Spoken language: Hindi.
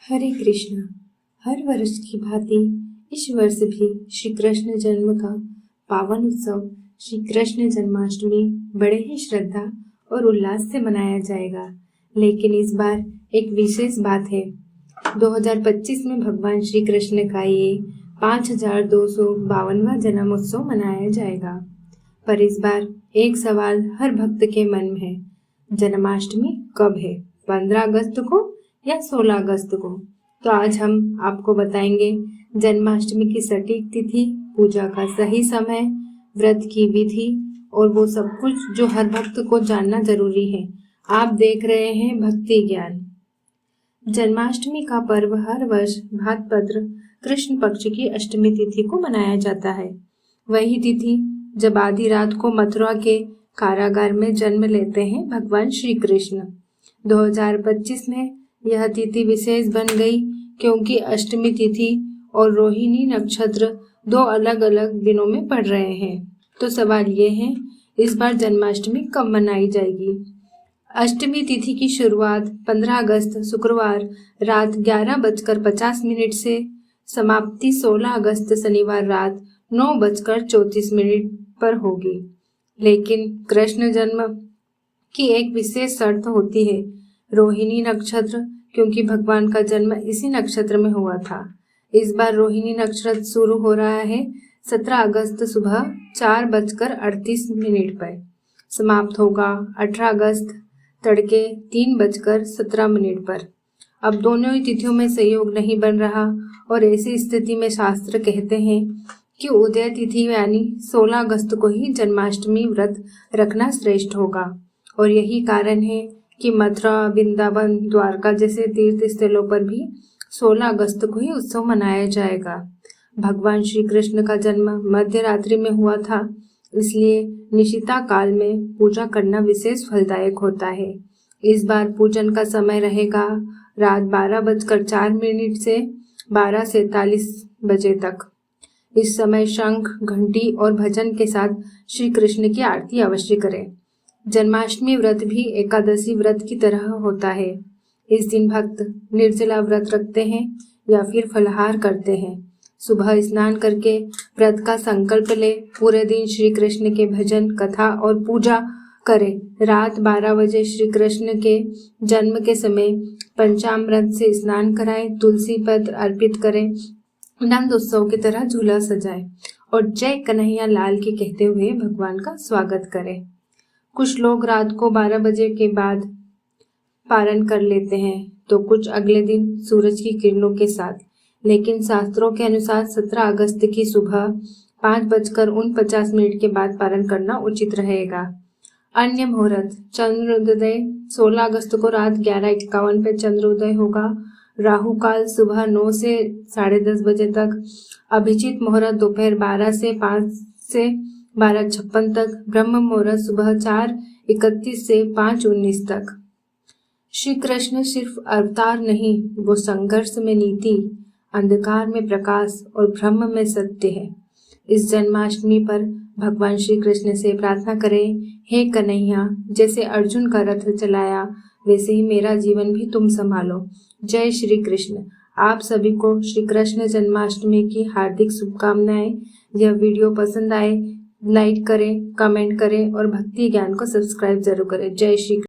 हरे कृष्णा। हर वर्ष की भांति इस वर्ष भी श्री कृष्ण जन्म का पावन उत्सव श्री कृष्ण जन्माष्टमी बड़े ही श्रद्धा और उल्लास से मनाया जाएगा। लेकिन इस बार एक विशेष बात है। 2025 में भगवान श्री कृष्ण का ये 5252वां जन्मोत्सव मनाया जाएगा। पर इस बार एक सवाल हर भक्त के मन में है, जन्माष्टमी कब है? 15 अगस्त को या 16 अगस्त को? तो आज हम आपको बताएंगे जन्माष्टमी की सटीक तिथि, पूजा का सही समय, व्रत की विधि और वो सब कुछ जो हर भक्त को जानना जरूरी है। आप देख रहे हैं भक्ति ज्ञान। जन्माष्टमी का पर्व हर वर्ष भाद्रपद कृष्ण पक्ष की अष्टमी तिथि को मनाया जाता है। वही तिथि जब आधी रात को मथुरा के कारागार में जन्म लेते हैं भगवान श्री कृष्ण। 2025 में यह तिथि विशेष बन गई क्योंकि अष्टमी तिथि और रोहिणी नक्षत्र दो अलग अलग दिनों में पड़ रहे हैं। तो सवाल ये है, इस बार जन्माष्टमी कब मनाई जाएगी? अष्टमी तिथि की शुरुआत 15 अगस्त शुक्रवार रात 11:50 से समाप्ति 16 अगस्त शनिवार रात 9:34 पर होगी। लेकिन कृष्ण जन्म की एक विशेष शर्त होती है, रोहिणी नक्षत्र, क्योंकि भगवान का जन्म इसी नक्षत्र में हुआ था। इस बार रोहिणी नक्षत्र शुरू हो रहा है 17 अगस्त सुबह 4:38 पर, समाप्त होगा 18 अगस्त तड़के 3:17 पर। अब दोनों ही तिथियों में संयोग नहीं बन रहा और ऐसी स्थिति में शास्त्र कहते हैं कि उदय तिथि यानी 16 अगस्त को ही जन्माष्टमी व्रत रखना श्रेष्ठ होगा। और यही कारण है कि मथुरा, वृंदावन, द्वारका जैसे तीर्थ स्थलों पर भी 16 अगस्त को ही उत्सव मनाया जाएगा। भगवान श्री कृष्ण का जन्म मध्य रात्रि में हुआ था, इसलिए निशिता काल में पूजा करना विशेष फलदायक होता है। इस बार पूजन का समय रहेगा रात 12:04 से 12:47 तक। इस समय शंख, घंटी और भजन के साथ श्री कृष्ण की आरती अवश्य करें। जन्माष्टमी व्रत भी एकादशी व्रत की तरह होता है। इस दिन भक्त निर्जला व्रत रखते हैं या फिर फलाहार करते हैं। सुबह स्नान करके व्रत का संकल्प ले, पूरे दिन श्री कृष्ण के भजन, कथा और पूजा करें। रात 12 बजे श्री कृष्ण के जन्म के समय पंचामृत से स्नान कराएं, तुलसी पत्र अर्पित करें, नंद उत्सव की तरह झूला सजाएं और जय कन्हैया लाल की कहते हुए भगवान का स्वागत करें। कुछ लोग रात को 12 बजे के बाद पारण कर लेते हैं तो कुछ अगले दिन सूरज की किरणों के साथ। लेकिन शास्त्रों के अनुसार 17 अगस्त की सुबह 5:49 के बाद पारण करना उचित रहेगा। अन्य मुहूर्त चंद्रोदय 16 अगस्त को रात 11:51 पर चंद्रोदय होगा। राहु काल सुबह 9 से 10:30 बजे तक। अभिजीत मुहूर्त दोपहर 12 से 5 से 12:56 तक। ब्रह्म मुहूर्त सुबह 4:31 से 5:19 तक। श्री कृष्ण सिर्फ अवतार नहीं, वो संघर्ष में नीति, अंधकार में प्रकाश और ब्रह्म में सत्य है। इस जन्माष्टमी पर भगवान श्री कृष्ण से प्रार्थना करें, हे कन्हैया, जैसे अर्जुन का रथ चलाया वैसे ही मेरा जीवन भी तुम संभालो। जय श्री कृष्ण। आप सभी को श्री कृष्ण जन्माष्टमी की हार्दिक शुभकामनाएं। यह वीडियो पसंद आए लाइक करें, कमेंट करें और भक्ति ज्ञान को सब्सक्राइब जरूर करें। जय श्री कृष्ण।